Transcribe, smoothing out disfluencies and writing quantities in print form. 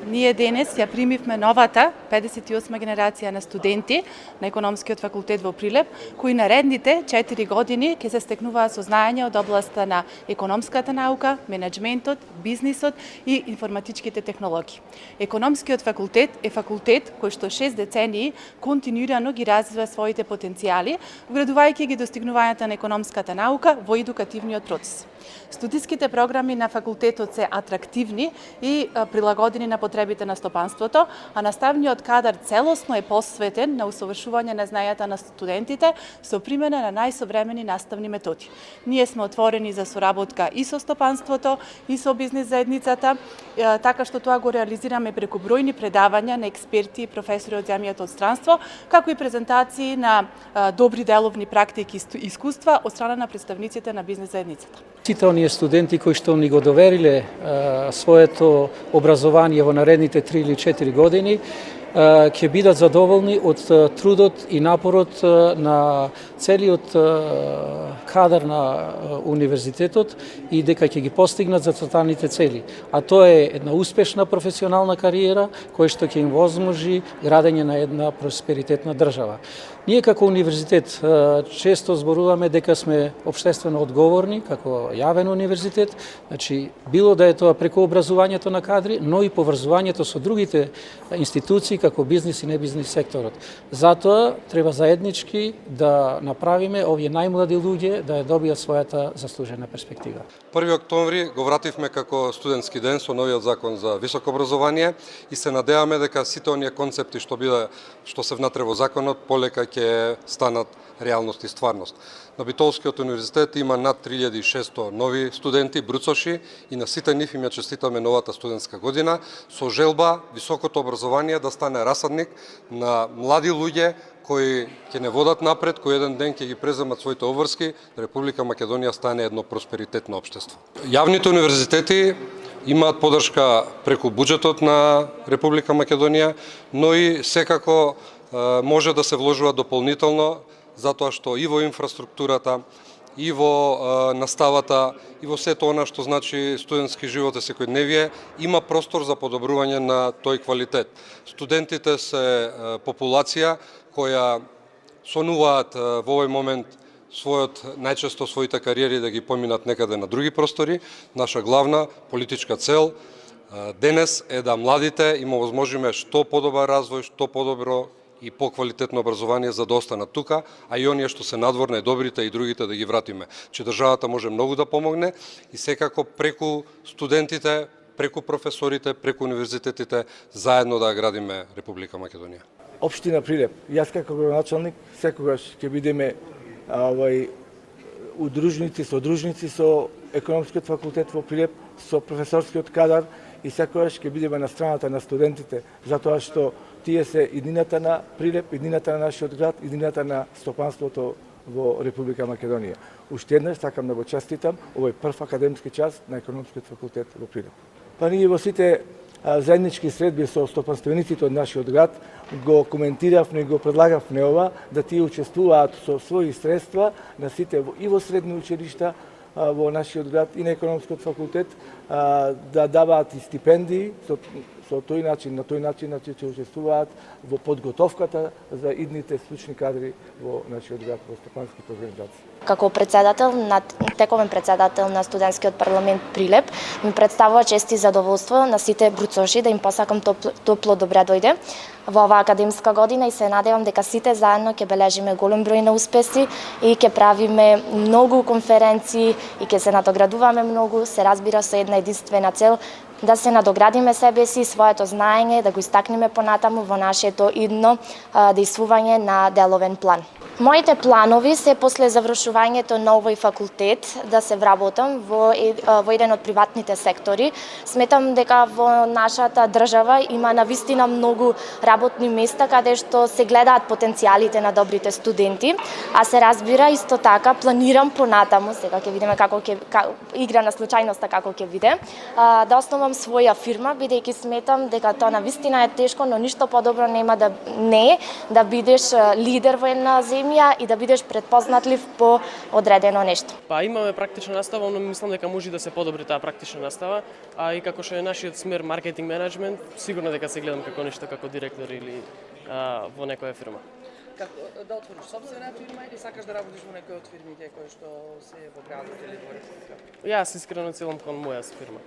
ние денес ја примивме новата 58 генерација на студенти на Економскиот факултет во Прилеп, кои наредните 4 години ќе се стекнуваат со знаење од областа на економската наука, менеджментот, бизнисот и информатичките технологии. Економскиот факултет е факултет кој што 6 децении континуирано ги развива своите потенцијали, вградувајќи ги достигнувањата на економската наука во едукативниот процес. Студиските програми на факултетот се атрактивни и прилагодени на потребите на стопанството, а наставниот кадар целосно е посветен на усовршување на знаењата на студентите со примена на најсовремени наставни методи. Ние сме отворени за соработка и со стопанството, и со бизнис заедницата, така што тоа го реализираме преку бројни предавања на експерти и професори од земјата од странство, како и презентации на добри деловни практики и искуства од страна на представниците на бизнис заедницата. Сите оние студенти кои што ни го довериле своето образование во наредните 3 или 4 години, ќе бидат задоволни од трудот и напорот на целиот кадар на универзитетот и дека ќе ги постигнат зацртаните цели. А тоа е една успешна професионална кариера која што ќе им возможи градење на една просперитетна држава. Ние како универзитет често зборуваме дека сме општествено одговорни како јавен универзитет, значи било да е тоа преку образувањето на кадри, но и поврзувањето со другите институции како бизнис и небизнис секторот. Затоа треба заеднички да направиме овие најмлади луѓе да ја добијат својата заслужена перспектива. 1 октомври го вративме како студентски ден со новиот закон за високо образование и се надеваме дека сите оние концепти што се внатре во законот полека ќе станат реалност и стварност. На Битолскиот универзитет има над 3600 нови студенти, бруцоши, и на сите нив им ја честитаме новата студентска година со желба високото образование да стане расадник на млади луѓе кои ќе не водат напред, кои еден ден ќе ги преземат своите обврски, да Република Македонија стане едно просперитетно општество. Јавните универзитети имаат поддршка преку буџетот на Република Македонија, но и секако може да се вложува дополнително, затоа што и во инфраструктурата, и во наставата, и во сето она што значи студентски живот и секојдневие, има простор за подобрување на тој квалитет. Студентите се популација која сонуваат во овој момент најчесто своите кариери да ги поминат некаде на други простори. Наша главна политичка цел денес е да младите им овозможиме што подобар развој, што подобро и поквалитетно образование за да останат тука, а и оние што се надвор, најдобрите и другите да ги вратиме. Че државата може многу да помогне и секако преку студентите, преку професорите, преку универзитетите, заедно да градиме Република Македонија. Општина Прилеп, јас како градоначалник секогаш ќе бидеме удружници, содружници со Економскиот факултет во Прилеп, со професорскиот кадар и секогаш ќе бидеме на страната на студентите, затоа што тие се иднината на Прилеп, иднината на нашиот град, иднината на стопанството во Република Македонија. Уште еднаш сакам да го честитам овој прв академски час на Економскиот факултет во Прилеп. Па ние во сите заеднички средби со стопанствениците од нашиот град го коментиравме и го предлагавме ова да тие учествуваат со своји средства на сите и во средни училишта во нашиот град и на Економскиот факултет да даваат и стипендии со тој начин, на тој начин ќе учествуваат во подготовката за идните стручни кадри во нашиот град во стопанските организации. Како тековен председател на студентскиот парламент Прилеп, ми представува чест и задоволство на сите бруцоши да им посакам топло добре дојде во оваа академска година и се надевам дека сите заедно ќе бележиме голем број на успеси и ќе правиме многу конференции и ќе се надоградуваме многу, се разбира со една единствена цел да се надоградиме себе си, своето знаење, да го истакнеме понатаму во нашето идно действување на деловен план. Моите планови се после завршувањето на овој факултет да се вработам во еден од приватните сектори. Сметам дека во нашата држава има навистина многу работни места каде што се гледаат потенцијалите на добрите студенти, а се разбира исто така планирам понатаму, сега ќе видиме како ќе игра на случајноста како ќе биде, да основам своја фирма, бидејќи сметам дека тоа навистина е тешко, но ништо подобро нема да бидеш лидер во една земја академија и да бидеш предпознатлив по одредено нешто. Па имаме практична настава, но мислам дека може да се подобри таа практична настава, а и како што е нашиот смер маркетинг менеджмент, сигурно дека се гледам како нешто како директор или во некоја фирма. Како да отвориш сопствена фирма или сакаш да работиш во некој од фирмите кои што се во градот или во република? Јас искрено целам кон моја фирма.